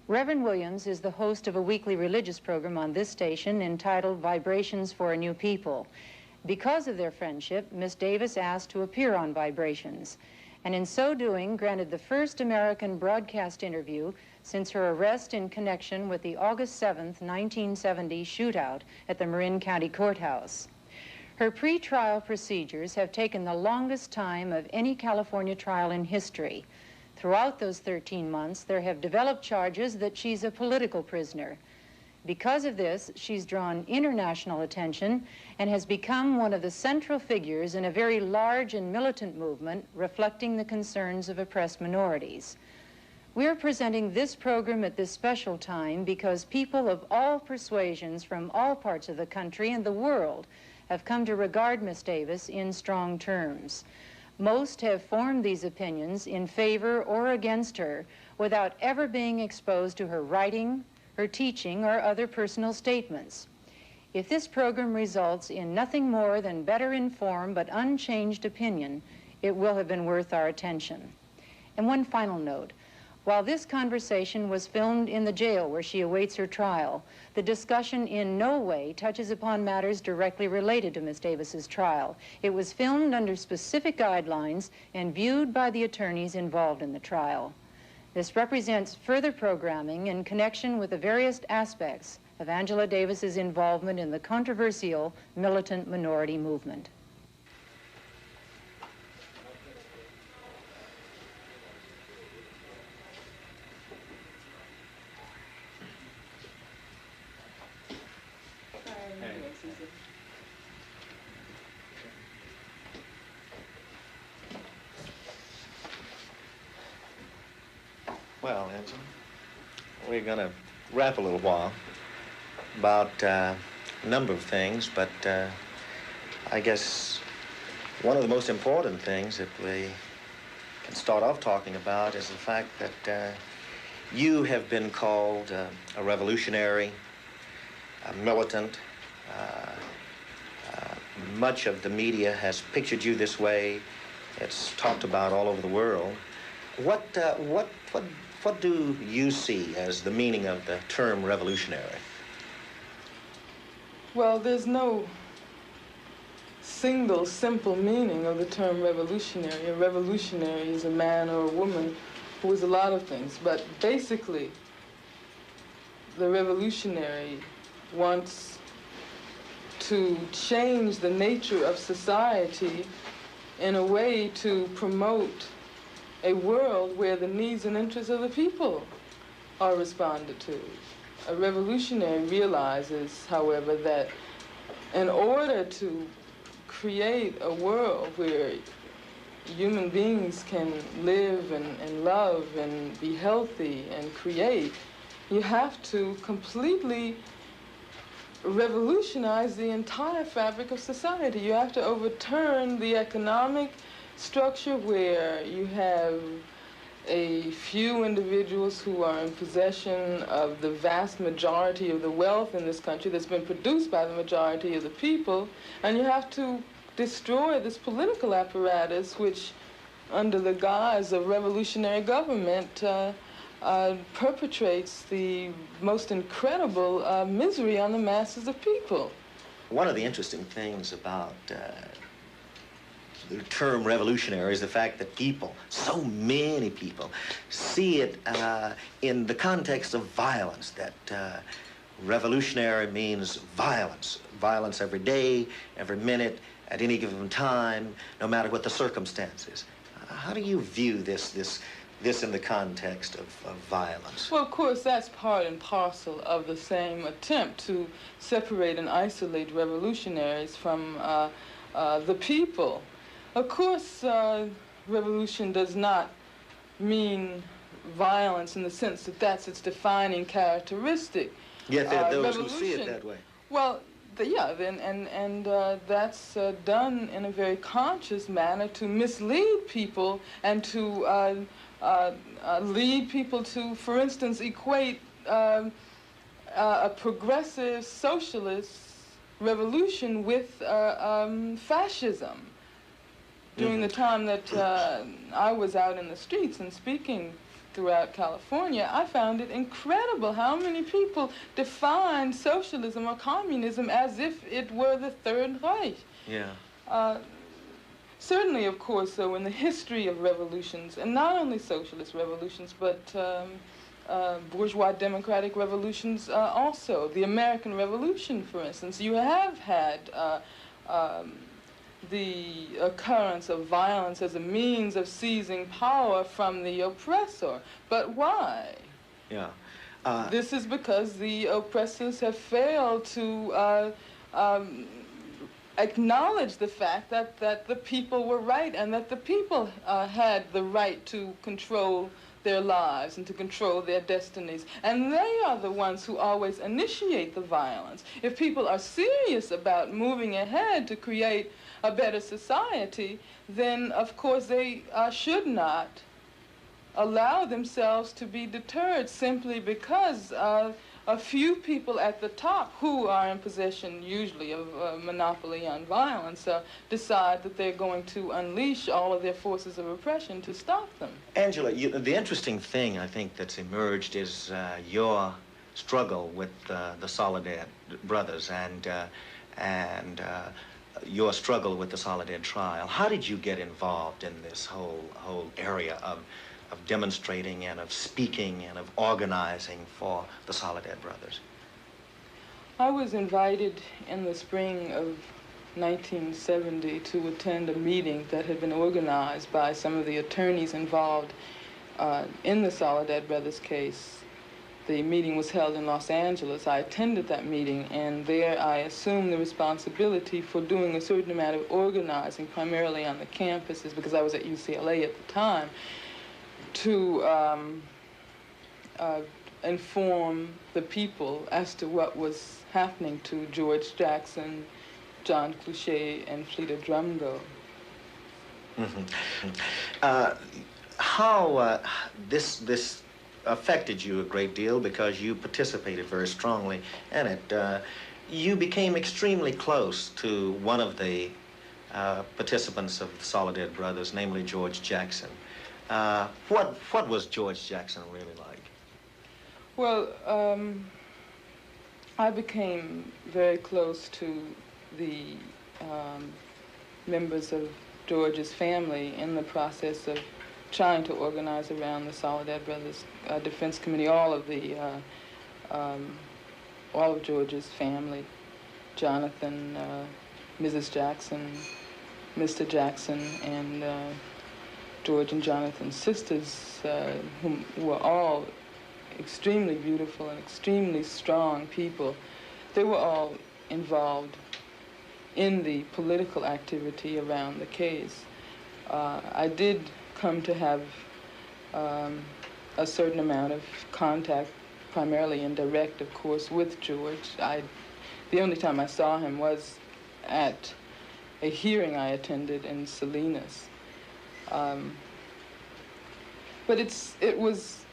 Reverend Williams is the host of a weekly religious program on this station entitled Vibrations for a New People. Because of their friendship, Miss Davis asked to appear on Vibrations, and in so doing granted the first American broadcast interview since her arrest in connection with the August 7th, 1970 shootout at the Marin County Courthouse. Her pre-trial procedures have taken the longest time of any California trial in history. Throughout those 13 months, there have developed charges that she's a political prisoner. Because of this, she's drawn international attention and has become one of the central figures in a very large and militant movement reflecting the concerns of oppressed minorities. We're presenting this program at this special time because people of all persuasions from all parts of the country and the world have come to regard Miss Davis in strong terms. Most have formed these opinions in favor or against her without ever being exposed to her writing, her teaching, or other personal statements. If this program results in nothing more than better informed but unchanged opinion, it will have been worth our attention. And one final note. While this conversation was filmed in the jail where she awaits her trial, the discussion in no way touches upon matters directly related to Miss Davis's trial. It was filmed under specific guidelines and viewed by the attorneys involved in the trial. This represents further programming in connection with the various aspects of Angela Davis's involvement in the controversial militant minority movement. Well, Angela, we're going to rap a little while about a number of things, but I guess one of the most important things that we can start off talking about is the fact that you have been called a revolutionary, a militant. Much of the media has pictured you this way. It's talked about all over the world. What do you see as the meaning of the term revolutionary? Well, there's no single, simple meaning of the term revolutionary. A revolutionary is a man or a woman who is a lot of things. But basically, the revolutionary wants to change the nature of society in a way to promote a world where the needs and interests of the people are responded to. A revolutionary realizes, however, that in order to create a world where human beings can live and love and be healthy and create, you have to completely revolutionize the entire fabric of society. You have to overturn the economic structure where you have a few individuals who are in possession of the vast majority of the wealth in this country that's been produced by the majority of the people, and you have to destroy this political apparatus which, under the guise of revolutionary government, perpetrates the most incredible misery on the masses of people. One of the interesting things about the term revolutionary is the fact that people, so many people, see it in the context of violence, that revolutionary means violence. Violence every day, every minute, at any given time, no matter what the circumstances. How do you view this in the context of violence? Well, of course, that's part and parcel of the same attempt to separate and isolate revolutionaries from the people. Of course, revolution does not mean violence in the sense that that's its defining characteristic. Yet there are those who see it that way. Well, that's done in a very conscious manner to mislead people and to lead people to, for instance, equate a progressive socialist revolution with fascism. During the time that I was out in the streets and speaking throughout California, I found it incredible how many people defined socialism or communism as if it were the Third Reich. Yeah. Certainly, of course, so in the history of revolutions, and not only socialist revolutions, but bourgeois democratic revolutions also. The American Revolution, for instance, you have had the occurrence of violence as a means of seizing power from the oppressor. But why? Yeah. This is because the oppressors have failed to acknowledge the fact that the people were right and that the people had the right to control their lives and to control their destinies. And they are the ones who always initiate the violence. If people are serious about moving ahead to create a better society, then of course they should not allow themselves to be deterred simply because a few people at the top, who are in possession usually of monopoly on violence, decide that they're going to unleash all of their forces of oppression to stop them. Angela, the interesting thing I think that's emerged is your struggle with the Soledad brothers and your struggle with the Soledad trial. How did you get involved in this whole area of demonstrating and of speaking and of organizing for the Soledad brothers? I was invited in the spring of 1970 to attend a meeting that had been organized by some of the attorneys involved in the Soledad brothers case. The meeting was held in Los Angeles. I attended that meeting, and there I assumed the responsibility for doing a certain amount of organizing, primarily on the campuses, because I was at UCLA at the time, to inform the people as to what was happening to George Jackson, John Clouchet, and Fleta Drumgo. How this affected you a great deal, because you participated very strongly in it. You became extremely close to one of the participants of the Soledad brothers, namely George Jackson. What was George Jackson really like? Well, I became very close to the members of George's family in the process of trying to organize around the Soledad Brothers Defense Committee, all of George's family, Jonathan, Mrs. Jackson, Mr. Jackson, and George and Jonathan's sisters, who were all extremely beautiful and extremely strong people. They were all involved in the political activity around the case. I did come to have a certain amount of contact, primarily indirect, of course, with George. The only time I saw him was at a hearing I attended in Salinas. But it was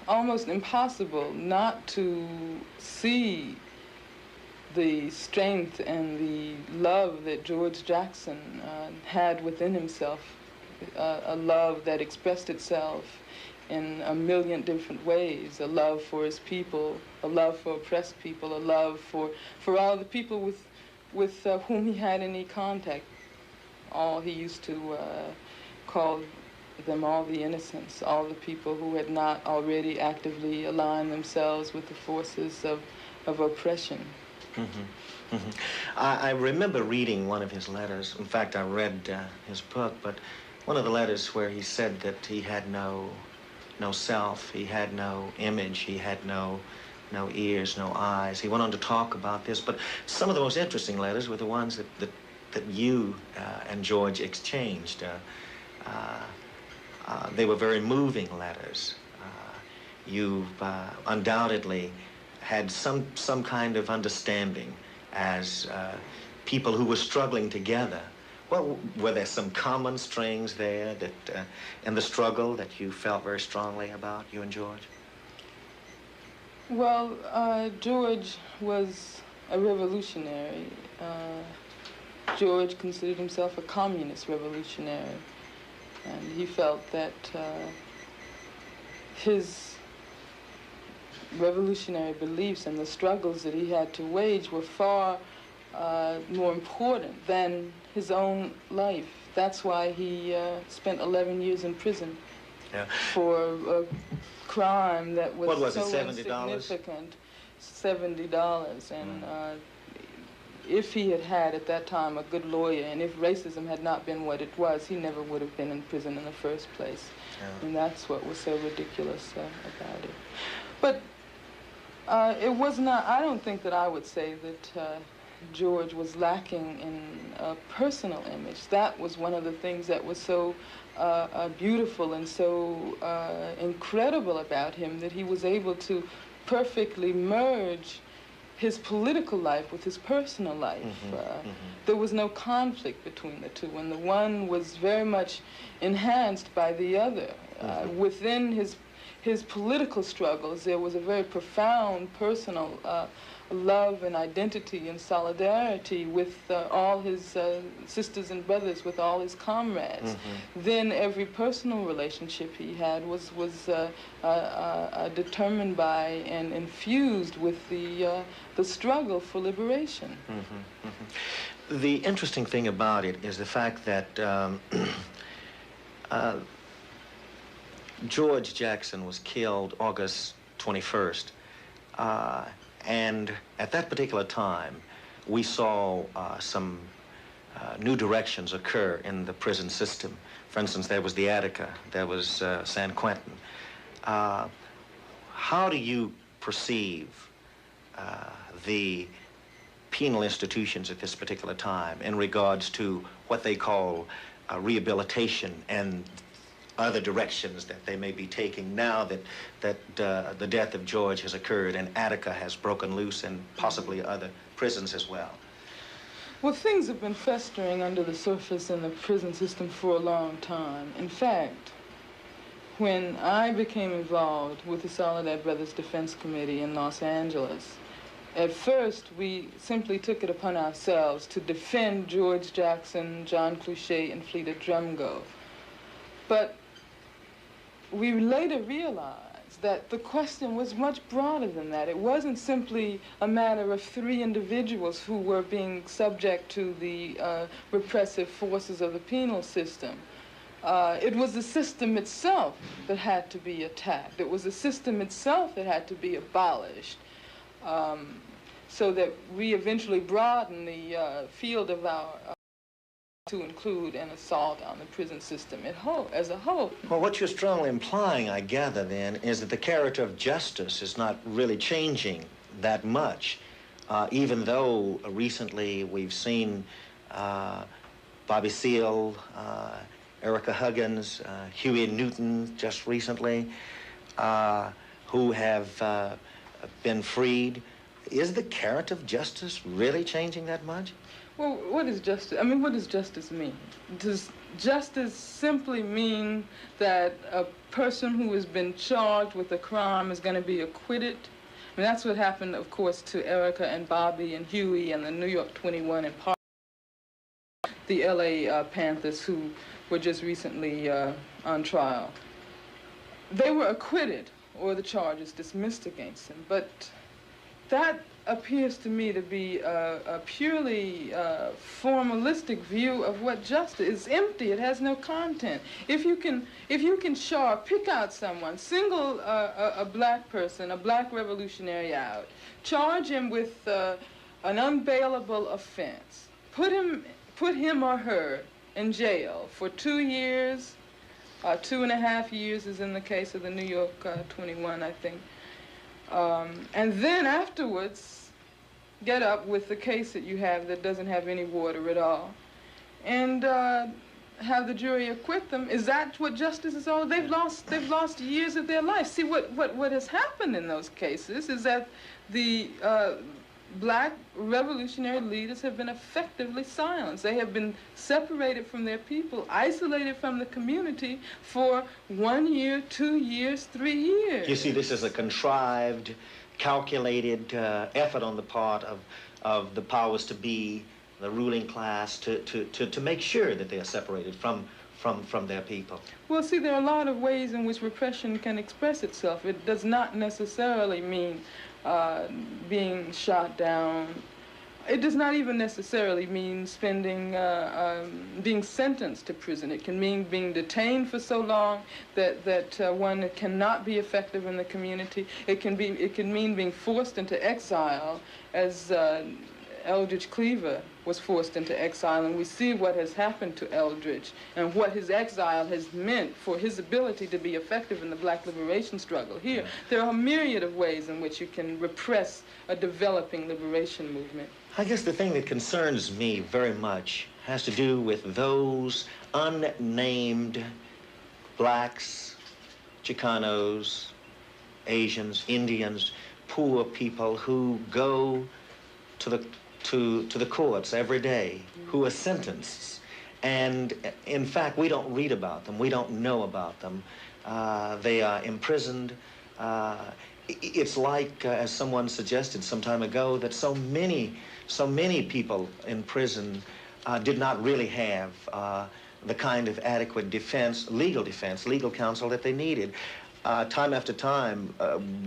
almost impossible not to see the strength and the love that George Jackson had within himself, a love that expressed itself in a million different ways, a love for his people, a love for oppressed people, a love for all the people with whom he had any contact. He used to call them all the innocents, all the people who had not already actively aligned themselves with the forces of oppression. Mm-hmm. Mm-hmm. I remember reading one of his letters. In fact, I read his book, but one of the letters where he said that he had no self, he had no image, he had no ears, no eyes. He went on to talk about this, but some of the most interesting letters were the ones that you and George exchanged. They were very moving letters. You've undoubtedly had some kind of understanding as people who were struggling together. Well, were there some common strings there that in the struggle that you felt very strongly about, you and George? Well, George was a revolutionary. George considered himself a communist revolutionary, and he felt that his revolutionary beliefs and the struggles that he had to wage were far more important than his own life. That's why he spent 11 years in prison for a crime that was, what was so it, $70? insignificant. $70. And if he had had at that time a good lawyer, and if racism had not been what it was, he never would have been in prison in the first place. And that's what was so ridiculous about it. But it was not, I don't think that I would say that George was lacking in a personal image. That was one of the things that was so beautiful and so incredible about him, that he was able to perfectly merge his political life with his personal life. There was no conflict between the two, and the one was very much enhanced by the other. Within his political struggles, there was a very profound personal love and identity and solidarity with all his sisters and brothers, with all his comrades. Then every personal relationship he had was determined by and infused with the struggle for liberation. The interesting thing about it is the fact that George Jackson was killed August 21st. And at that particular time, we saw some new directions occur in the prison system. For instance, there was the Attica, there was San Quentin. How do you perceive the penal institutions at this particular time in regards to what they call rehabilitation and other directions that they may be taking now that the death of George has occurred and Attica has broken loose and possibly other prisons as well? Well, things have been festering under the surface in the prison system for a long time. In fact, when I became involved with the Soledad Brothers Defense Committee in Los Angeles, at first we simply took it upon ourselves to defend George Jackson, John Clouchet, and Fleeta Drumgo. But we later realized that the question was much broader than that. It wasn't simply a matter of 3 individuals who were being subject to the repressive forces of the penal system. It was the system itself that had to be attacked. It was the system itself that had to be abolished, so that we eventually broadened the field of our to include an assault on the prison system as a whole. Well, what you're strongly implying, I gather, then, is that the character of justice is not really changing that much, even though recently we've seen Bobby Seale, Erica Huggins, Huey Newton just recently, who have been freed. Is the character of justice really changing that much? Well, what is justice? I mean, what does justice mean? Does justice simply mean that a person who has been charged with a crime is going to be acquitted? I mean, that's what happened, of course, to Erica and Bobby and Huey and the New York 21 and part the LA Panthers, who were just recently on trial. They were acquitted, or the charges dismissed against them, but that appears to me to be a purely formalistic view of what justice is. Empty. It has no content. If you can pick out someone, single a black person, a black revolutionary out, charge him with an unbailable offense, put him or her in jail for 2 years, 2.5 years, is in the case of the New York 21, I think. And then afterwards, get up with the case that you have that doesn't have any water at all, and have the jury acquit them. Is that what justice is all? They've lost years of their life. See, what has happened in those cases is that the black revolutionary leaders have been effectively silenced. They have been separated from their people, isolated from the community for 1 year, 2 years, 3 years. You see, this is a contrived, calculated effort on the part of the powers to be, the ruling class, to make sure that they are separated from from their people? Well, see, there are a lot of ways in which repression can express itself. It does not necessarily mean being shot down. It does not even necessarily mean being sentenced to prison. It can mean being detained for so long that one cannot be effective in the community. It can mean being forced into exile, as Eldridge Cleaver was forced into exile, and we see what has happened to Eldridge and what his exile has meant for his ability to be effective in the black liberation struggle here. There are a myriad of ways in which you can repress a developing liberation movement. I guess the thing that concerns me very much has to do with those unnamed blacks, Chicanos, Asians, Indians, poor people who go to the courts every day, who are sentenced. And in fact, we don't read about them. We don't know about them. They are imprisoned. It's like, as someone suggested some time ago, that so many people in prison did not really have the kind of adequate defense, legal counsel that they needed. Time after time,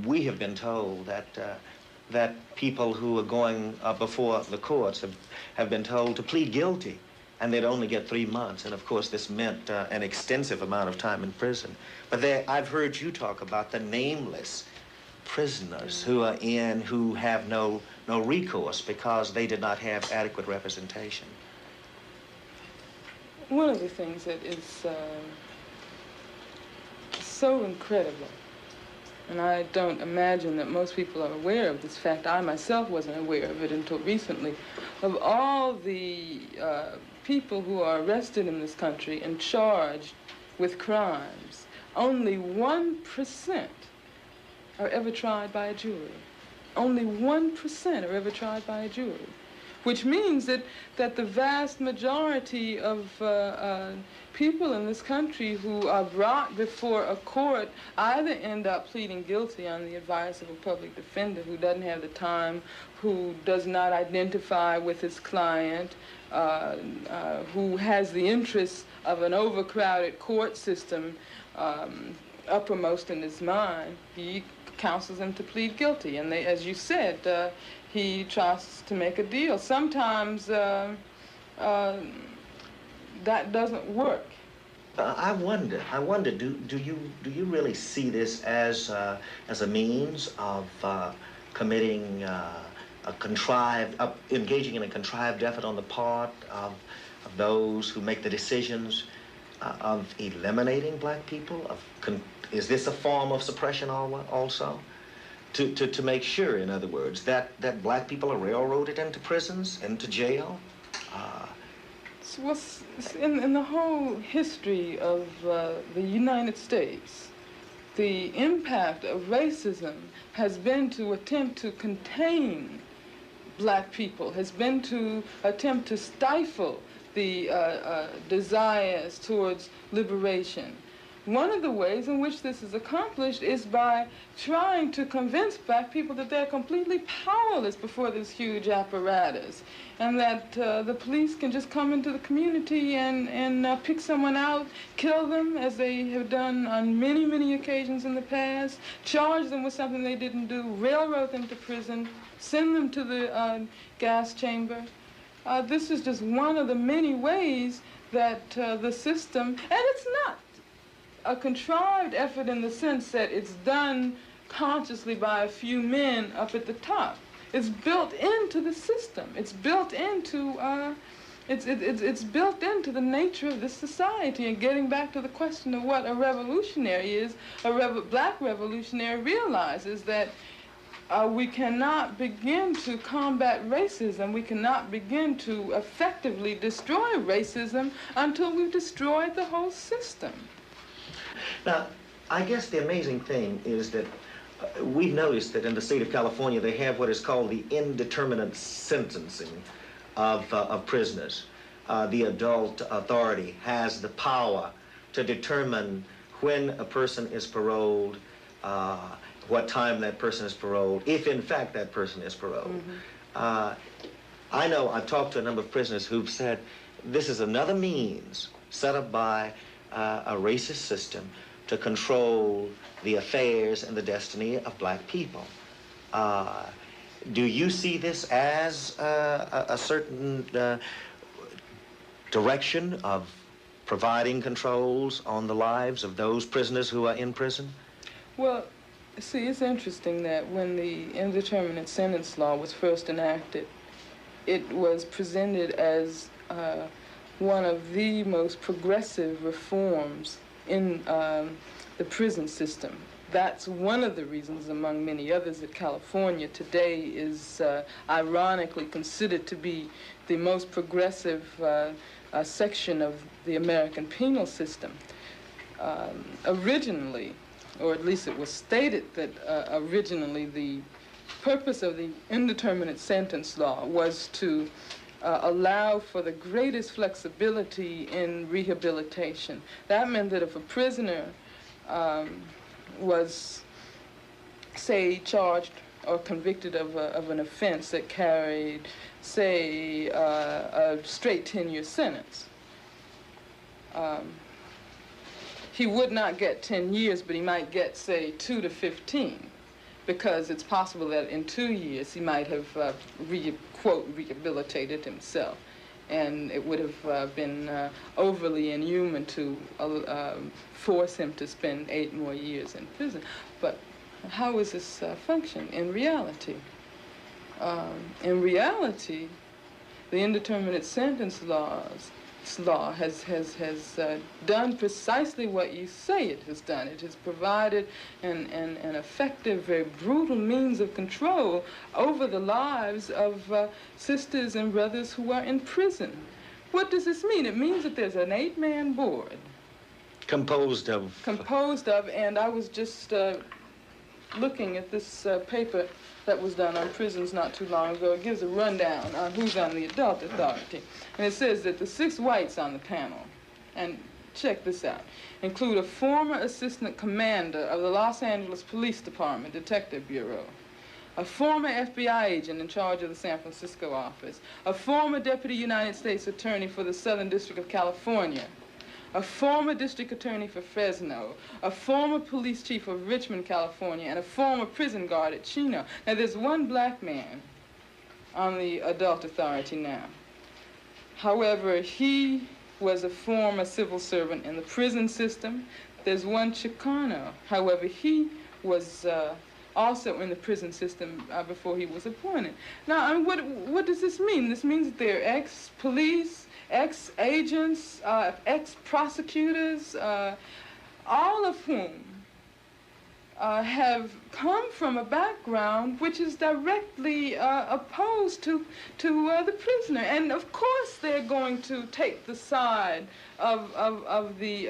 we have been told that people who are going before the courts have been told to plead guilty, and they'd only get 3 months. And of course, this meant an extensive amount of time in prison. But I've heard you talk about the nameless prisoners who are who have no recourse because they did not have adequate representation. One of the things that is so incredible, and I don't imagine that most people are aware of this fact, I myself wasn't aware of it until recently, of all the people who are arrested in this country and charged with crimes, only 1% are ever tried by a jury. Only 1% are ever tried by a jury, which means that the vast majority of people in this country who are brought before a court either end up pleading guilty on the advice of a public defender who doesn't have the time, who does not identify with his client, who has the interests of an overcrowded court system uppermost in his mind. He counsels them to plead guilty, and they, as you said, he tries to make a deal. Sometimes that doesn't work. I wonder. Do you really see this as a means of committing engaging in a contrived effort on the part of those who make the decisions of eliminating black people? Is this a form of suppression also? To make sure, in other words, that black people are railroaded into prisons, into jail? Well, in the whole history of the United States, the impact of racism has been to attempt to contain black people, has been to attempt to stifle the desires towards liberation. One of the ways in which this is accomplished is by trying to convince black people that they're completely powerless before this huge apparatus, and that the police can just come into the community and pick someone out, kill them, as they have done on many, many occasions in the past, charge them with something they didn't do, railroad them to prison, send them to the gas chamber. This is just one of the many ways that the system, and it's not a contrived effort in the sense that it's done consciously by a few men up at the top. It's built into the system. It's built into it's built into the nature of this society. And getting back to the question of what a revolutionary is, black revolutionary realizes that we cannot begin to combat racism. We cannot begin to effectively destroy racism until we've destroyed the whole system. Now, I guess the amazing thing is that we've noticed that in the state of California, they have what is called the indeterminate sentencing of prisoners. The adult authority has the power to determine when a person is paroled, what time that person is paroled, if in fact that person is paroled. Mm-hmm. I've talked to a number of prisoners who've said this is another means set up by a racist system to control the affairs and the destiny of black people. Do you see this as a certain direction of providing controls on the lives of those prisoners who are in prison? Well, see, it's interesting that when the indeterminate sentence law was first enacted, it was presented as one of the most progressive reforms in the prison system. That's one of the reasons, among many others, that California today is ironically considered to be the most progressive section of the American penal system. Originally, or at least it was stated that originally the purpose of the indeterminate sentence law was to allow for the greatest flexibility in rehabilitation. That meant that if a prisoner was, say, charged or convicted of an offense that carried, say, a straight 10-year sentence, he would not get 10 years, but he might get, say, 2 to 15, because it's possible that in 2 years he might have, quote, rehabilitated himself. And it would have been overly inhuman to force him to spend 8 more years in prison. But how is this function in reality? In reality, the indeterminate sentence law has done precisely what you say it has done. It has provided an effective, very brutal means of control over the lives of sisters and brothers who are in prison. What does this mean? It means that there's an 8-man board. Composed of, and I was just looking at this paper that was done on prisons not too long ago. It gives a rundown on who's on the adult authority. And it says that the 6 whites on the panel, and check this out, include a former assistant commander of the Los Angeles Police Department Detective Bureau, a former FBI agent in charge of the San Francisco office, a former deputy United States attorney for the Southern District of California, a former district attorney for Fresno, a former police chief of Richmond, California, and a former prison guard at Chino. Now, there's one black man on the adult authority now. However, he was a former civil servant in the prison system. There's one Chicano. However, he was also in the prison system before he was appointed. Now, I mean, what does this mean? This means that they're ex-police, ex-agents, ex-prosecutors, all of whom have come from a background which is directly opposed to the prisoner. And of course they're going to take the side of the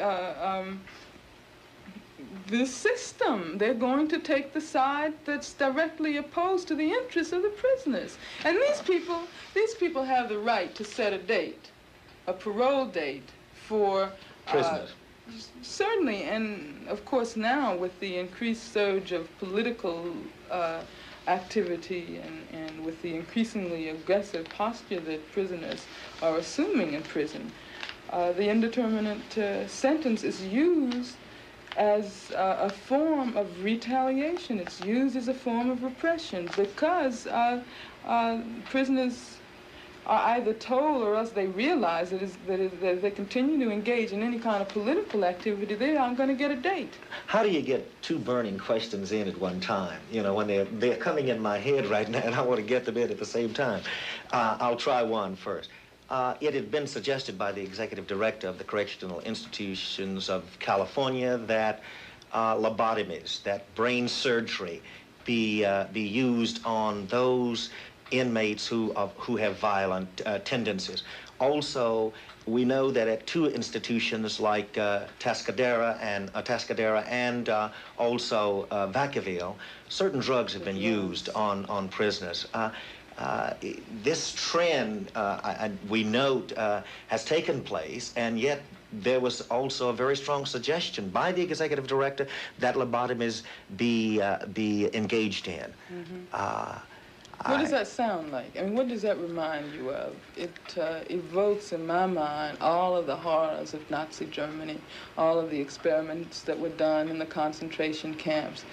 system. They're going to take the side that's directly opposed to the interests of the prisoners. And these people have the right to set a date, a parole date for prisoners. Certainly, and of course now with the increased surge of political activity and with the increasingly aggressive posture that prisoners are assuming in prison, the indeterminate sentence is used as a form of retaliation. It's used as a form of repression because prisoners are either told or else they realize that if they continue to engage in any kind of political activity, they aren't going to get a date. How do you get 2 burning questions in at one time? You know, when they're coming in my head right now, and I want to get them in at the same time. I'll try one first. It had been suggested by the executive director of the Correctional Institutions of California that lobotomies, that brain surgery, be used on those inmates who have violent tendencies. Also, we know that at 2 institutions like Tascadero and also Vacaville, certain drugs have been used on prisoners. This trend, we note, has taken place, and yet there was also a very strong suggestion by the executive director that lobotomies be engaged in. What does that sound like? I mean, what does that remind you of? It evokes in my mind all of the horrors of Nazi Germany, all of the experiments that were done in the concentration camps.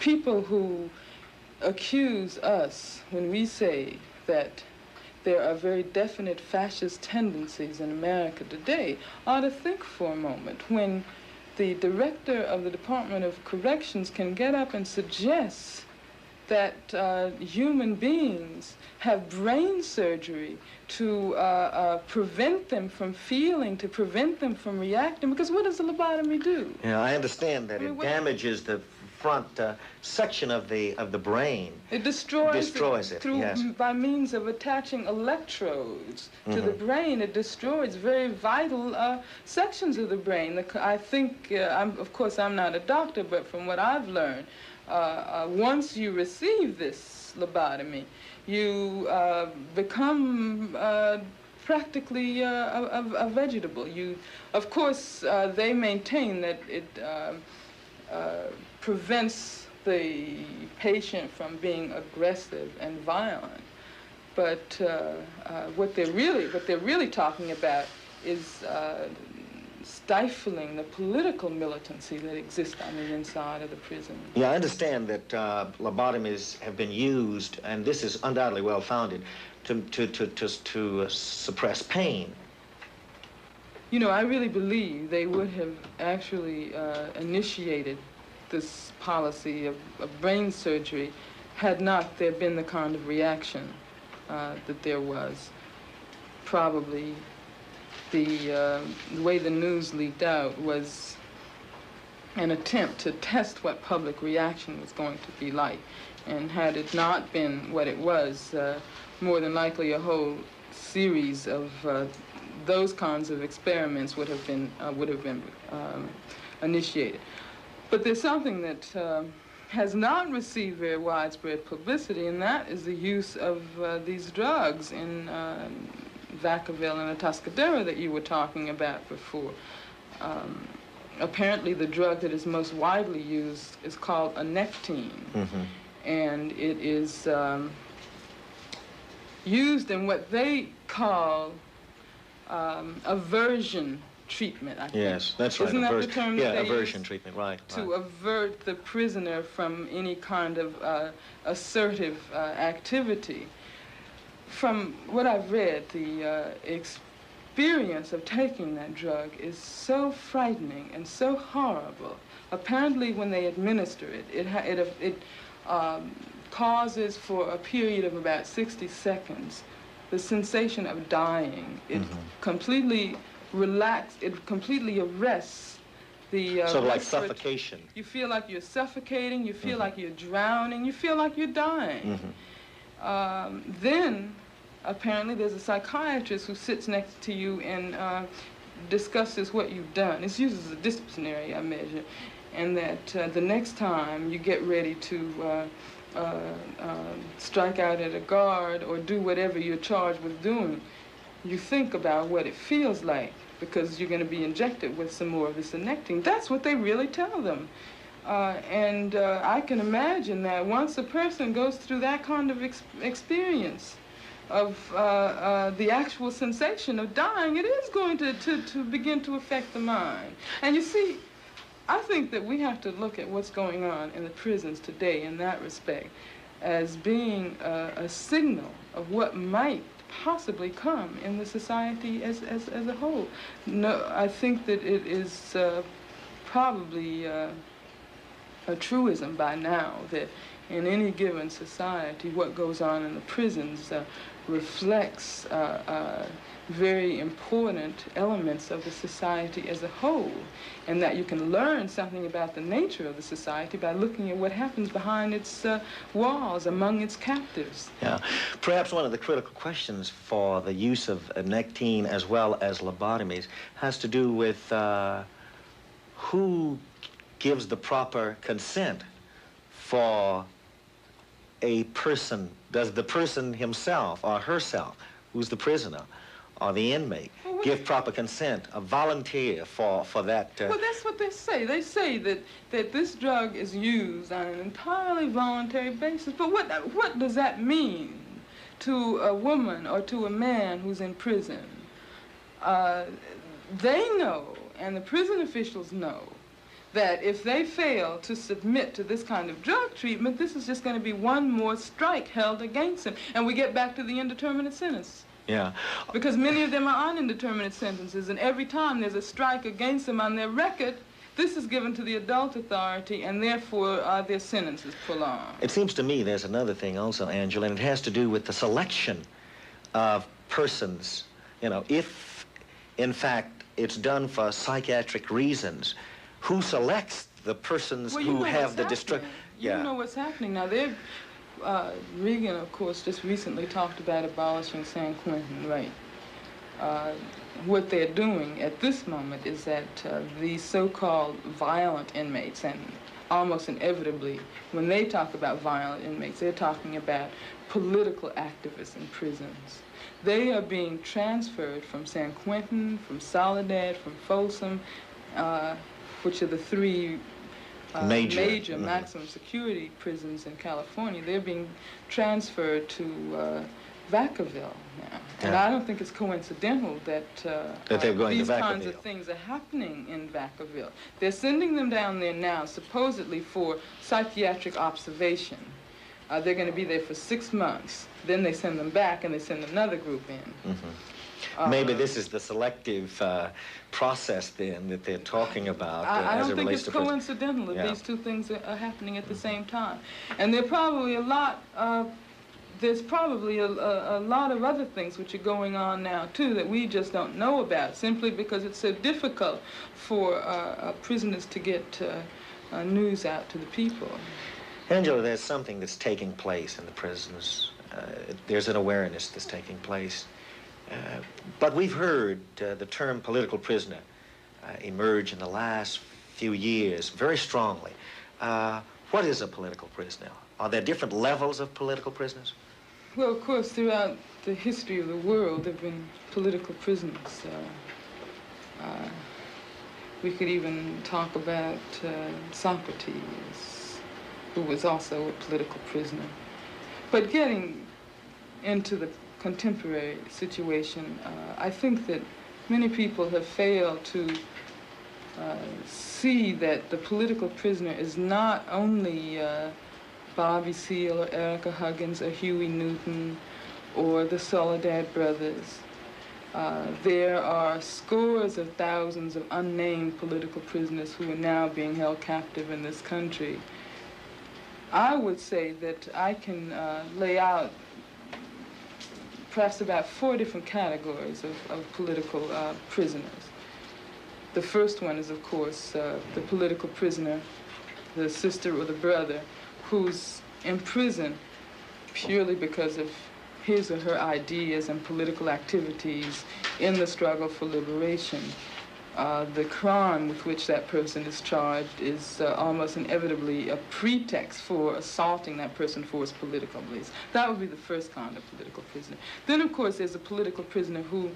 People who accuse us when we say that there are very definite fascist tendencies in America today ought to think for a moment when the director of the Department of Corrections can get up and suggest that human beings have brain surgery to prevent them from feeling, to prevent them from reacting, because what does a lobotomy do? Yeah, I understand that it damages the front section of the brain. It destroys it through, yes. By means of attaching electrodes to the brain. It destroys very vital sections of the brain. I think, of course, I'm not a doctor, but from what I've learned, once you receive this lobotomy, you become practically a vegetable. Of course, they maintain that it prevents the patient from being aggressive and violent. But what they're really talking about is stifling the political militancy that exists on the inside of the prison. Yeah, I understand that lobotomies have been used, and this is undoubtedly well-founded, to suppress pain. You know, I really believe they would have actually initiated this policy of brain surgery had not there been the kind of reaction that there was. Probably the way the news leaked out was an attempt to test what public reaction was going to be like. And had it not been what it was, more than likely a whole series of those kinds of experiments would have been initiated. But there's something that has not received very widespread publicity, and that is the use of these drugs in Vacaville and Atascadero that you were talking about before. Apparently the drug that is most widely used is called anectine, and it is used in what they call aversion treatment, I think. Yes, that's right. Isn't that the term that they aversion use? Treatment, right. To avert the prisoner from any kind of assertive activity. From what I've read, the experience of taking that drug is so frightening and so horrible. Apparently, when they administer it, it causes for a period of about 60 seconds the sensation of dying. It completely it completely arrests the sort of like suffocation. You feel like you're suffocating, you feel like you're drowning, you feel like you're dying. Then, apparently, there's a psychiatrist who sits next to you and discusses what you've done. It's used as a disciplinary measure, and that the next time you get ready to strike out at a guard or do whatever you're charged with doing, you think about what it feels like, because you're going to be injected with some more of this anectine. That's what they really tell them. And I can imagine that once a person goes through that kind of experience of the actual sensation of dying, it is going to begin to affect the mind. And you see, I think that we have to look at what's going on in the prisons today in that respect as being a signal of what might possibly come in the society as a whole. No, I think that it is probably a truism by now that in any given society, what goes on in the prisons reflects very important elements of the society as a whole, and that you can learn something about the nature of the society by looking at what happens behind its walls, among its captives. Yeah. Perhaps one of the critical questions for the use of anectine as well as lobotomies has to do with who gives the proper consent for a person. Does the person himself or herself, who's the prisoner, or the inmate, Well, give proper consent, a volunteer for that. Well, that's what they say. They say that this drug is used on an entirely voluntary basis. But what does that mean to a woman or to a man who's in prison? They know, and the prison officials know, that if they fail to submit to this kind of drug treatment, this is just going to be one more strike held against them. And we get back to the indeterminate sentence. Yeah. Because many of them are on indeterminate sentences, and every time there's a strike against them on their record, this is given to the adult authority, and therefore their sentence is prolonged. It seems to me there's another thing also, Angela, and it has to do with the selection of persons. You know, if, in fact, it's done for psychiatric reasons, who selects the persons who have the destruct? Yeah. You know what's happening now. Reagan, of course, just recently talked about abolishing San Quentin, right? What they're doing at this moment is that the so-called violent inmates, and almost inevitably, when they talk about violent inmates, they're talking about political activists in prisons. They are being transferred from San Quentin, from Soledad, from Folsom, which are the three major maximum security prisons in California. They're being transferred to Vacaville now. And I don't think it's coincidental that they're going these to kinds of things are happening in Vacaville. They're sending them down there now, supposedly for psychiatric observation. They're going to be there for 6 months. Then they send them back, and they send another group in. Maybe this is the selective process, then, that they're talking about I as don't it think relates it's to coincidental that these two things are happening at the same time. And there are probably there's probably a lot of other things which are going on now, too, that we just don't know about, simply because it's so difficult for prisoners to get news out to the people. Angela, there's something that's taking place in the prisons. There's an awareness that's taking place. But we've heard the term political prisoner emerge in the last few years very strongly. What is a political prisoner? Are there different levels of political prisoners? Well, of course, throughout the history of the world, there have been political prisoners. We could even talk about Socrates, who was also a political prisoner. But getting into the contemporary situation, I think that many people have failed to see that the political prisoner is not only Bobby Seale or Erica Huggins or Huey Newton or the Soledad brothers. There are scores of thousands of unnamed political prisoners who are now being held captive in this country. I would say that I can lay out perhaps about 4 different categories of political prisoners. The first one is, of course, the political prisoner, the sister or the brother, who's in prison purely because of his or her ideas and political activities in the struggle for liberation. The crime with which that person is charged is almost inevitably a pretext for assaulting that person for his political beliefs. That would be the first kind of political prisoner. Then, of course, there's a political prisoner who,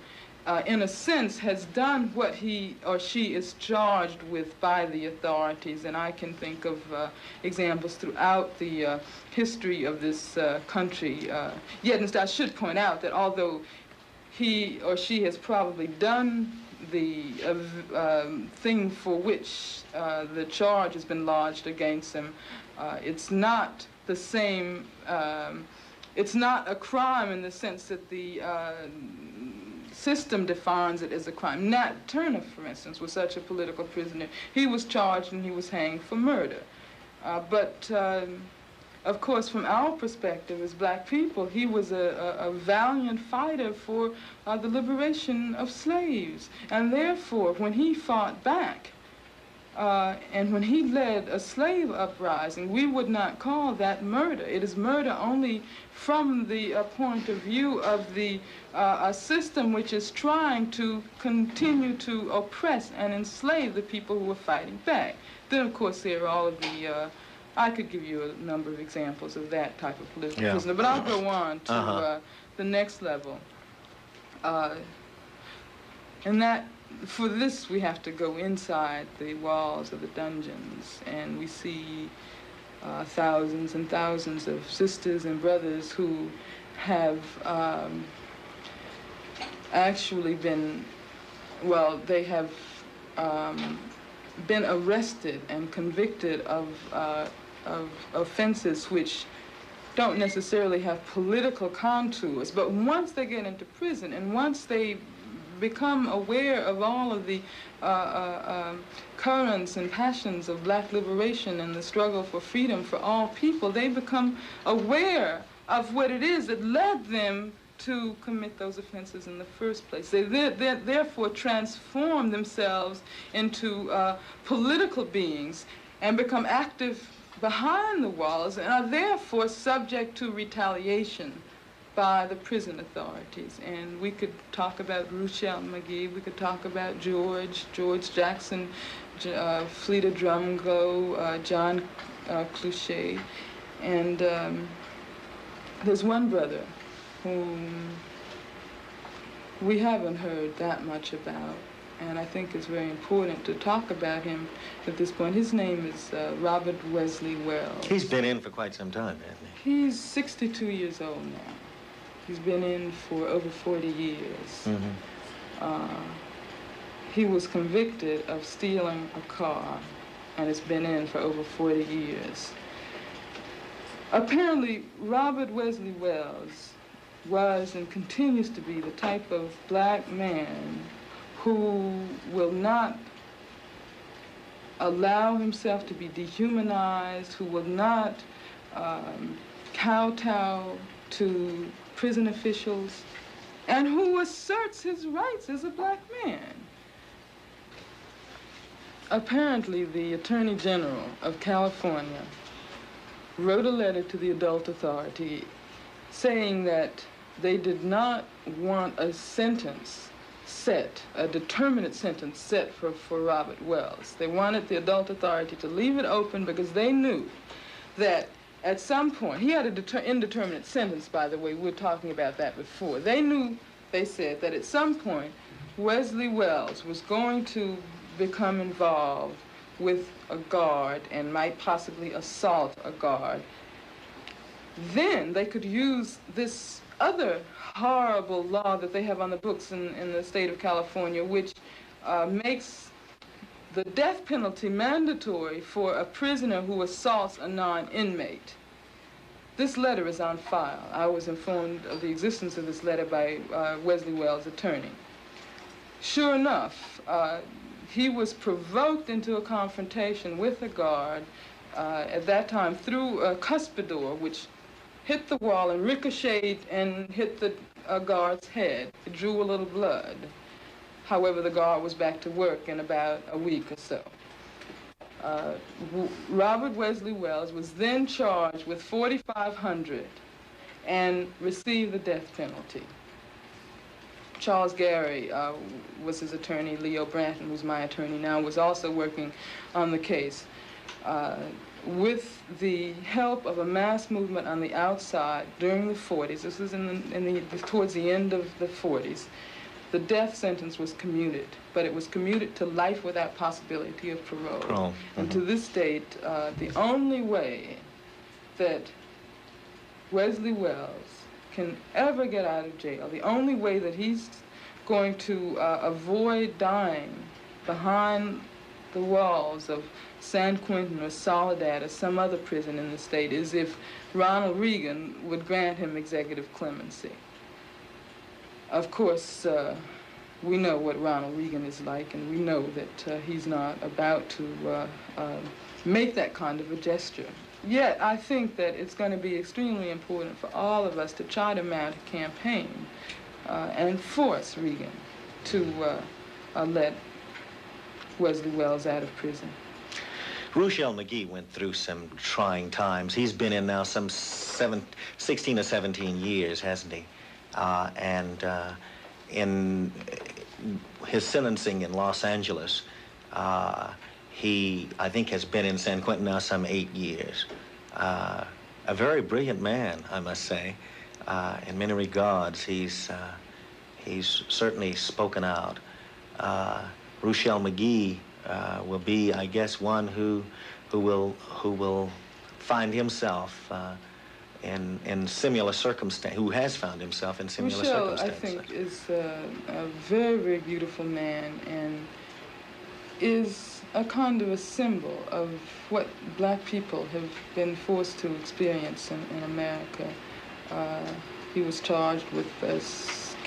in a sense, has done what he or she is charged with by the authorities. And I can think of examples throughout the history of this country. Yet, I should point out that although he or she has probably done the thing for which the charge has been lodged against them, it's not the same, it's not a crime in the sense that the system defines it as a crime. Nat Turner, for instance, was such a political prisoner. He was charged and he was hanged for murder. But of course, from our perspective as black people, he was a valiant fighter for the liberation of slaves. And therefore, when he fought back, and when he led a slave uprising, we would not call that murder. It is murder only from the point of view of the a system which is trying to continue to oppress and enslave the people who are fighting back. Then, of course, there are all of the I could give you a number of examples of that type of political prisoner, but I'll go on to the next level. And that, for this, we have to go inside the walls of the dungeons, and we see thousands and thousands of sisters and brothers who have actually been, well, they have been arrested and convicted of offenses which don't necessarily have political contours, but once they get into prison and once they become aware of all of the currents and passions of black liberation and the struggle for freedom for all people, they become aware of what it is that led them to commit those offenses in the first place. They therefore transform themselves into political beings and become active behind the walls and are therefore subject to retaliation by the prison authorities. And we could talk about Ruchell Magee, we could talk about George Jackson, Fleta Drumgo, John Clouchet, and there's one brother whom we haven't heard that much about, and I think it's very important to talk about him at this point. His name is Robert Wesley Wells. He's been in for quite some time, hasn't he? He's 62 years old now. He's been in for over 40 years. Mm-hmm. He was convicted of stealing a car and has been in for over 40 years. Apparently, Robert Wesley Wells was and continues to be the type of black man who will not allow himself to be dehumanized, who will not kowtow to prison officials, and who asserts his rights as a black man. Apparently, the Attorney General of California wrote a letter to the adult authority saying that they did not want a sentence set, a determinate sentence set for Robert Wells. They wanted the adult authority to leave it open because they knew that at some point, he had an indeterminate sentence, by the way, we were talking about that before. They knew, they said, that at some point, Wesley Wells was going to become involved with a guard and might possibly assault a guard. Then they could use this other horrible law that they have on the books in the state of California, which makes the death penalty mandatory for a prisoner who assaults a non-inmate. This letter is on file. I was informed of the existence of this letter by Wesley Wells' attorney. Sure enough, he was provoked into a confrontation with a guard at that time through a cuspidor, which hit the wall and ricocheted and hit the guard's head. It drew a little blood. However, the guard was back to work in about a week or so. Robert Wesley Wells was then charged with 4,500 and received the death penalty. Charles Gary was his attorney. Leo Branton, who's my attorney now, was also working on the case. With the help of a mass movement on the outside during the 40s, this was towards the end of the 40s, the death sentence was commuted, but it was commuted to life without possibility of parole. Mm-hmm. And to this date, the only way that Wesley Wells can ever get out of jail, the only way that he's going to avoid dying behind the walls of San Quentin or Soledad or some other prison in the state is if Ronald Reagan would grant him executive clemency. Of course, we know what Ronald Reagan is like, and we know that he's not about to make that kind of a gesture. Yet, I think that it's going to be extremely important for all of us to try to mount a campaign and force Reagan to let Wesley Wells out of prison. Ruchell Magee went through some trying times. He's been in now some 16 or 17 years, hasn't he? In his sentencing in Los Angeles, he, I think, has been in San Quentin now some 8 years. A very brilliant man, I must say. In many regards, he's certainly spoken out Ruchell Magee will be, I guess, one who will find himself in similar circumstance, who has found himself in similar Ruchell, I circumstances. think, is a very, very beautiful man and is a kind of a symbol of what black people have been forced to experience in America. He was charged with a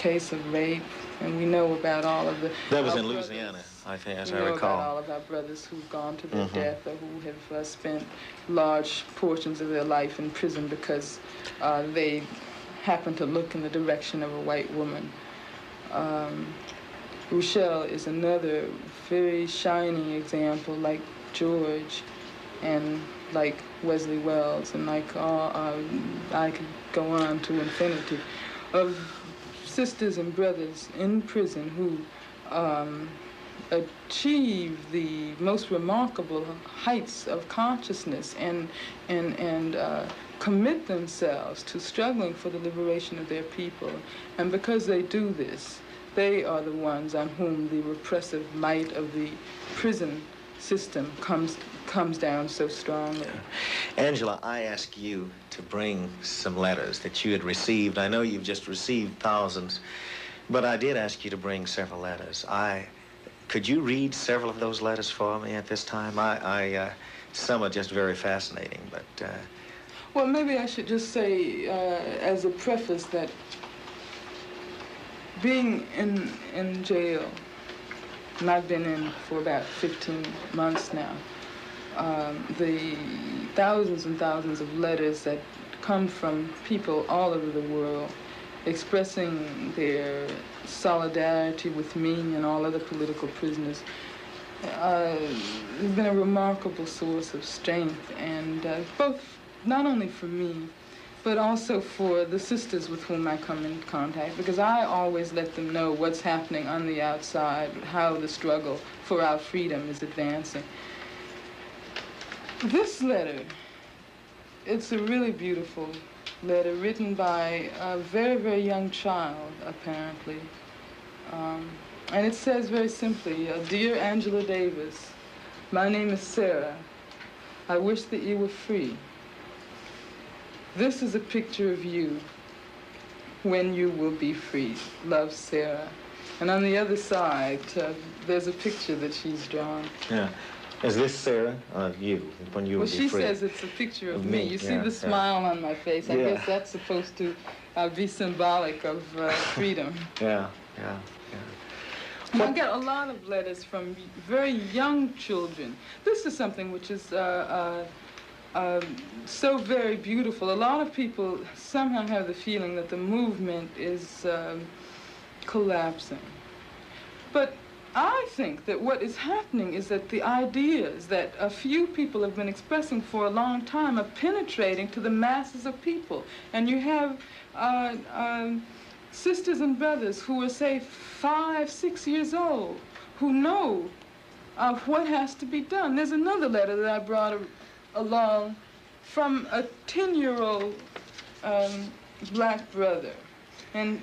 case of rape, and we know about all of the... That was in Louisiana, I think, as I recall. We know about all of our brothers who've gone to their death or who have spent large portions of their life in prison because they happened to look in the direction of a white woman. Ruchell is another very shining example, like George and like Wesley Wells, and like I could go on to infinity, of sisters and brothers in prison who achieve the most remarkable heights of consciousness and commit themselves to struggling for the liberation of their people. And because they do this, they are the ones on whom the repressive might of the prison system comes down so strongly. Angela, I asked you to bring some letters that you had received. I know you've just received thousands, but I did ask you to bring several letters. Could you read several of those letters for me at this time? Some are just very fascinating, but... Well, maybe I should just say as a preface that being in jail, and I've been in for about 15 months now, the thousands and thousands of letters that come from people all over the world expressing their solidarity with me and all other political prisoners has been a remarkable source of strength, and both not only for me, but also for the sisters with whom I come in contact, because I always let them know what's happening on the outside, how the struggle for our freedom is advancing. This letter, it's a really beautiful letter written by a very, very young child, apparently. And it says very simply, "Dear Angela Davis, my name is Sarah. I wish that you were free. This is a picture of you when you will be free. Love, Sarah." And on the other side, there's a picture that she's drawn. Yeah. Is this Sarah? You, when you will be free? Well, she says it's a picture of me. You see the smile on my face. I guess that's supposed to be symbolic of freedom. Yeah. And I get a lot of letters from very young children. This is something which is so very beautiful. A lot of people somehow have the feeling that the movement is collapsing. But I think that what is happening is that the ideas that a few people have been expressing for a long time are penetrating to the masses of people. And you have sisters and brothers who are, say, 5, 6 years old, who know of what has to be done. There's another letter that I brought along from a 10-year-old black brother, and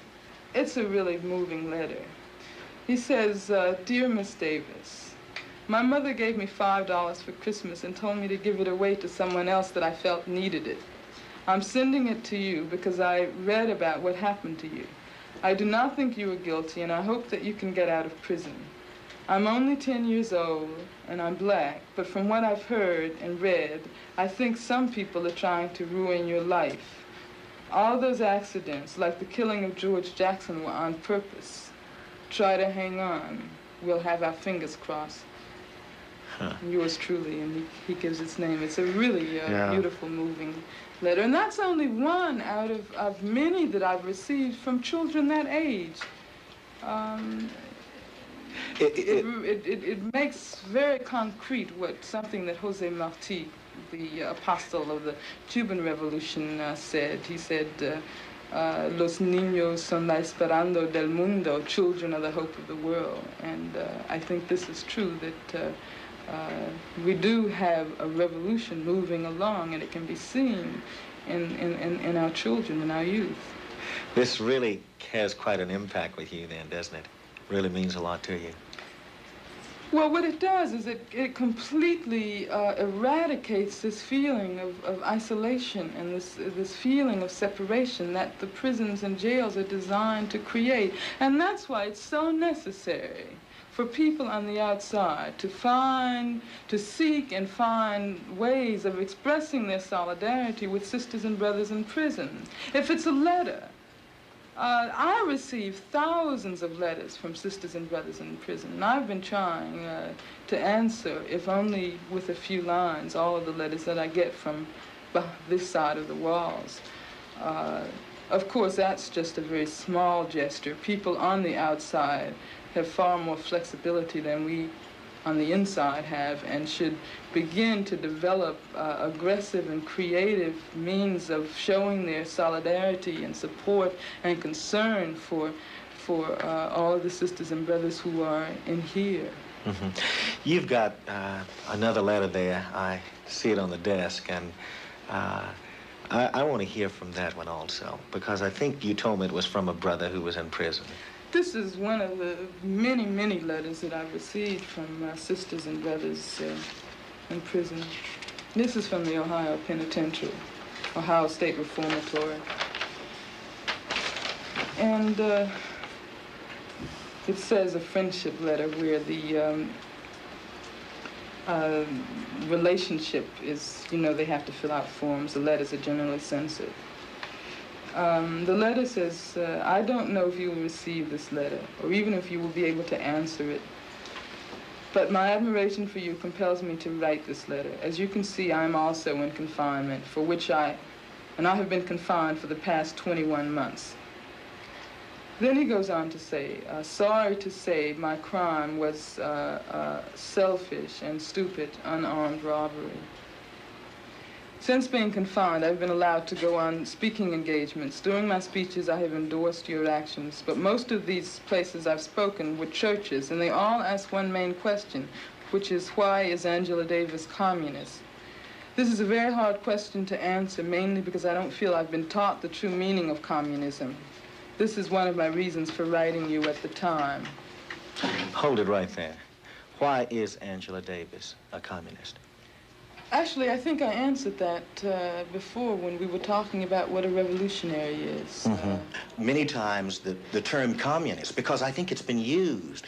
it's a really moving letter. He says, "Dear Miss Davis, my mother gave me $5 for Christmas and told me to give it away to someone else that I felt needed it. I'm sending it to you because I read about what happened to you. I do not think you are guilty, and I hope that you can get out of prison. I'm only 10 years old, and I'm black, but from what I've heard and read, I think some people are trying to ruin your life. All those accidents, like the killing of George Jackson, were on purpose. Try to hang on. We'll have our fingers crossed." Yours truly, and he gives its name. It's a really beautiful, moving letter. And that's only one out of many that I've received from children that age. It makes very concrete something that Jose Marti, the apostle of the Cuban Revolution, said. He said, "Los niños son la esperanza del mundo," children are the hope of the world. And I think this is true, that we do have a revolution moving along, and it can be seen in our children, in our youth. This really has quite an impact with you then, doesn't it? Really means a lot to you. Well, what it does is it completely eradicates this feeling of isolation and this feeling of separation that the prisons and jails are designed to create. And that's why it's so necessary for people on the outside to seek and find ways of expressing their solidarity with sisters and brothers in prison. If it's a letter, I receive thousands of letters from sisters and brothers in prison, and I've been trying to answer, if only with a few lines, all of the letters that I get from this side of the walls. Of course, that's just a very small gesture. People on the outside have far more flexibility than we on the inside have, and should begin to develop aggressive and creative means of showing their solidarity and support and concern for all of the sisters and brothers who are in here. Mm-hmm. You've got another letter there. I see it on the desk, and I want to hear from that one also, because I think you told me it was from a brother who was in prison. This is one of the many, many letters that I've received from sisters and brothers in prison. This is from the Ohio Penitentiary, Ohio State Reformatory. And it says a friendship letter where the relationship is, you know, they have to fill out forms. The letters are generally censored. The letter says, I don't know if you will receive this letter, or even if you will be able to answer it, but my admiration for you compels me to write this letter. As you can see, I am also in confinement, for which I have been confined for the past 21 months. Then he goes on to say, sorry to say my crime was selfish and stupid, unarmed robbery. Since being confined, I've been allowed to go on speaking engagements. During my speeches, I have endorsed your actions, but most of these places I've spoken were churches, and they all ask one main question, which is, why is Angela Davis communist? This is a very hard question to answer, mainly because I don't feel I've been taught the true meaning of communism. This is one of my reasons for writing you at the time. Hold it right there. Why is Angela Davis a communist? Actually, I think I answered that before when we were talking about what a revolutionary is. Mm-hmm. Many times the term communist, because I think it's been used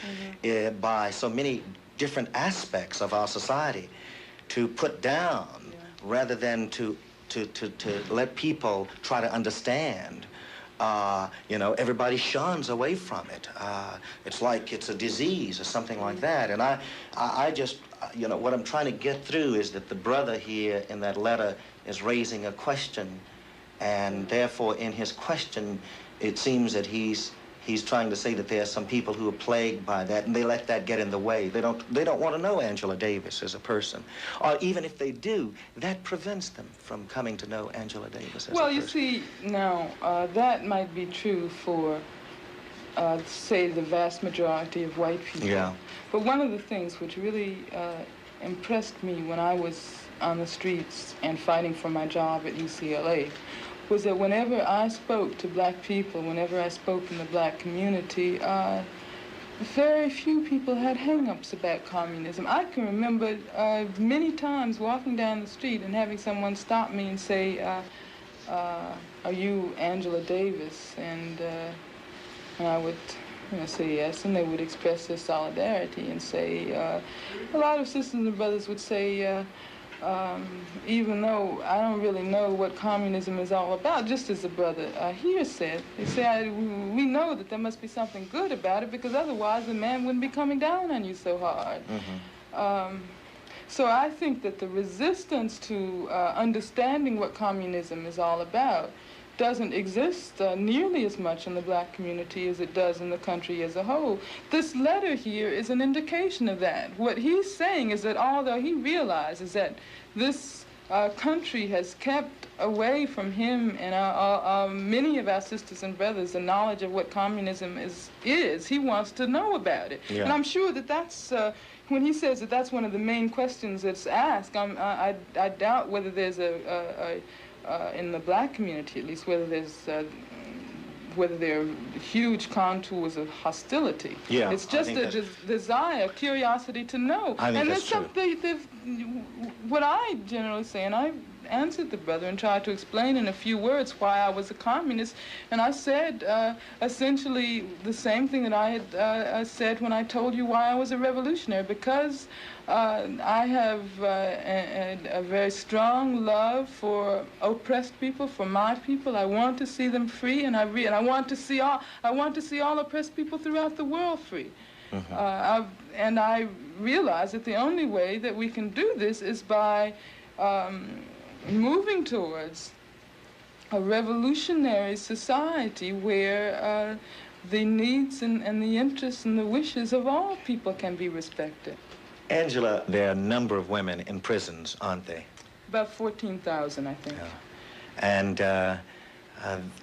by so many different aspects of our society to put down rather than to let people try to understand. You know, everybody shuns away from it. It's like it's a disease or something like that. And I just, you know, what I'm trying to get through is that the brother here in that letter is raising a question, and therefore in his question, it seems that he's trying to say that there are some people who are plagued by that, and they let that get in the way. They don't want to know Angela Davis as a person. Or even if they do, that prevents them from coming to know Angela Davis as a person. Well, you see, now, that might be true for, say, the vast majority of white people. Yeah. But one of the things which really impressed me when I was on the streets and fighting for my job at UCLA was that whenever I spoke to black people, whenever I spoke in the black community, very few people had hang-ups about communism. I can remember many times walking down the street and having someone stop me and say, are you Angela Davis? And I would say yes, and they would express their solidarity and say, a lot of sisters and brothers would say, even though I don't really know what communism is all about, just as the brother here said, they say, we know that there must be something good about it, because otherwise the man wouldn't be coming down on you so hard. Mm-hmm. So I think that the resistance to understanding what communism is all about doesn't exist nearly as much in the black community as it does in the country as a whole. This letter here is an indication of that. What he's saying is that although he realizes that this country has kept away from him and many of our sisters and brothers the knowledge of what communism is, he wants to know about it. Yeah. And I'm sure that that's, when he says that that's one of the main questions that's asked, I doubt whether there's in the black community at least, whether there's whether there are huge contours of hostility. Yeah, it's just a desire, curiosity to know. I think and that's true. What I generally say, and I answered the brother and tried to explain in a few words why I was a communist, and I said essentially the same thing that I had said when I told you why I was a revolutionary, because I have a very strong love for oppressed people, for my people. I want to see them free, and I want to see all oppressed people throughout the world free. Mm-hmm. And I realize that the only way that we can do this is by moving towards a revolutionary society where the needs and the interests and the wishes of all people can be respected. Angela, there are a number of women in prisons, aren't they? About 14,000, I think. Yeah. And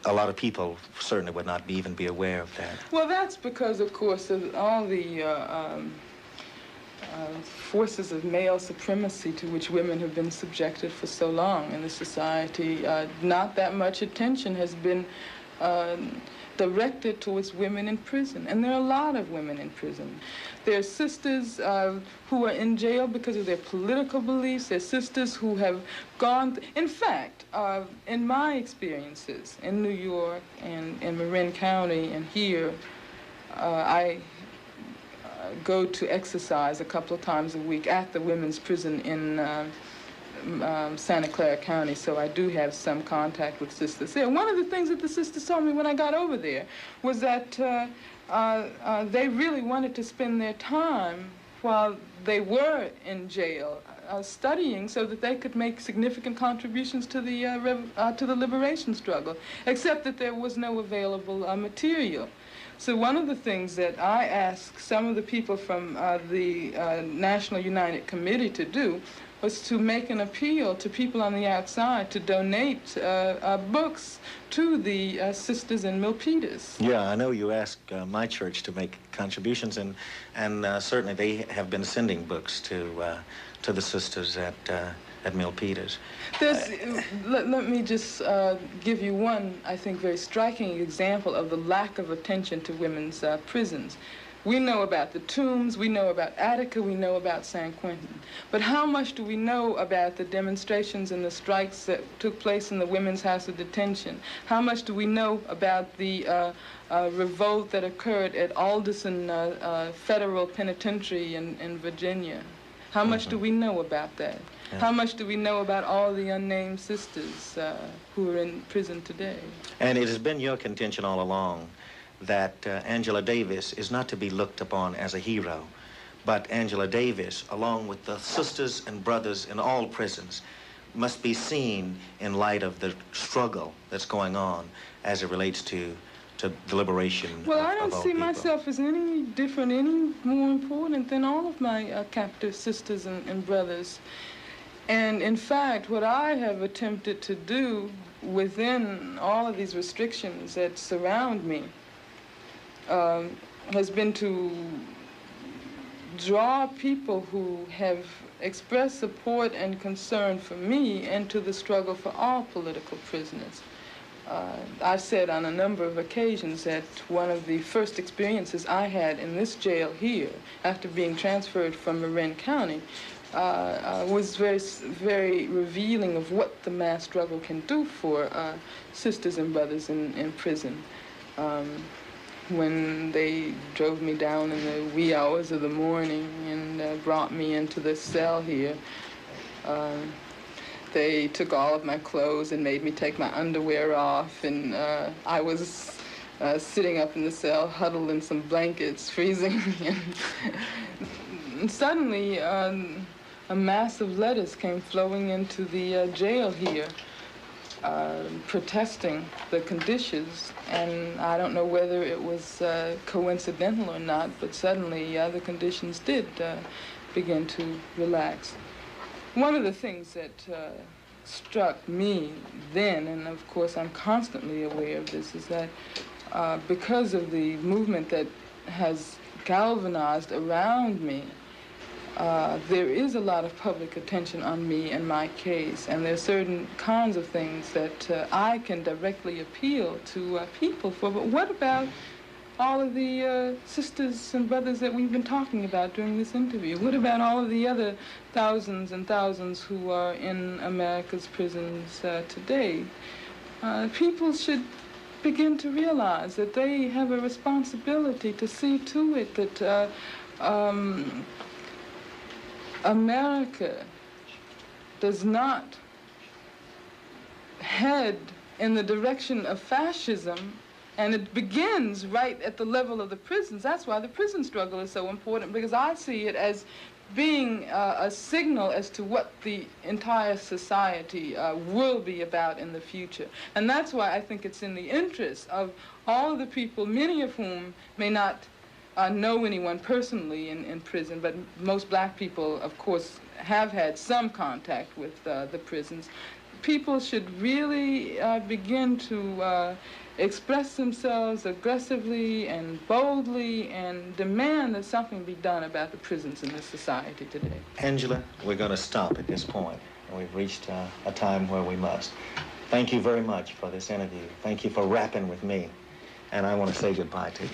a lot of people certainly would not even be aware of that. Well, that's because, of course, of all the forces of male supremacy to which women have been subjected for so long in the society. Not that much attention has been directed towards women in prison, and there are a lot of women in prison. There are sisters who are in jail because of their political beliefs. There are sisters who have gone... In fact, in my experiences in New York and in Marin County and here, I go to exercise a couple of times a week at the women's prison in Santa Clara County, so I do have some contact with sisters there. One of the things that the sisters told me when I got over there was that they really wanted to spend their time while they were in jail studying so that they could make significant contributions to the liberation struggle, except that there was no available material. So one of the things that I asked some of the people from the National United Committee to do was to make an appeal to people on the outside to donate books to the sisters in Milpitas. Yeah, I know you asked my church to make contributions, and certainly they have been sending books to the sisters at Milpitas. Let me just give you one, I think, very striking example of the lack of attention to women's prisons. We know about the Tombs, we know about Attica, we know about San Quentin. But how much do we know about the demonstrations and the strikes that took place in the Women's House of Detention? How much do we know about the revolt that occurred at Alderson Federal Penitentiary in Virginia? How much do we know about that? Yeah. How much do we know about all the unnamed sisters who are in prison today? And it has been your contention all along that Angela Davis is not to be looked upon as a hero, but Angela Davis, along with the sisters and brothers in all prisons, must be seen in light of the struggle that's going on as it relates to the liberation of all people. Well, I don't see myself as any different, any more important than all of my captive sisters and brothers. And in fact, what I have attempted to do within all of these restrictions that surround me has been to draw people who have expressed support and concern for me into the struggle for all political prisoners. I've said on a number of occasions that one of the first experiences I had in this jail here, after being transferred from Marin County, was very, very revealing of what the mass struggle can do for sisters and brothers in prison. When they drove me down in the wee hours of the morning and brought me into the cell here, they took all of my clothes and made me take my underwear off, and I was sitting up in the cell, huddled in some blankets, freezing. And suddenly, a mass of letters came flowing into the jail here, protesting the conditions. And I don't know whether it was coincidental or not, but suddenly the conditions did begin to relax. One of the things that struck me then, and of course I'm constantly aware of this, is that because of the movement that has galvanized around me, there is a lot of public attention on me and my case, and there are certain kinds of things that I can directly appeal to people for. But what about all of the sisters and brothers that we've been talking about during this interview? What about all of the other thousands and thousands who are in America's prisons today? People should begin to realize that they have a responsibility to see to it that America does not head in the direction of fascism, and it begins right at the level of the prisons. That's why the prison struggle is so important, because I see it as being a signal as to what the entire society will be about in the future. And that's why I think it's in the interest of all of the people, many of whom may not know anyone personally in prison, but most black people, of course, have had some contact with the prisons. People should really begin to express themselves aggressively and boldly and demand that something be done about the prisons in this society today. Angela, we're going to stop at this point. We've reached a time where we must. Thank you very much for this interview. Thank you for rapping with me. And I want to say goodbye to you.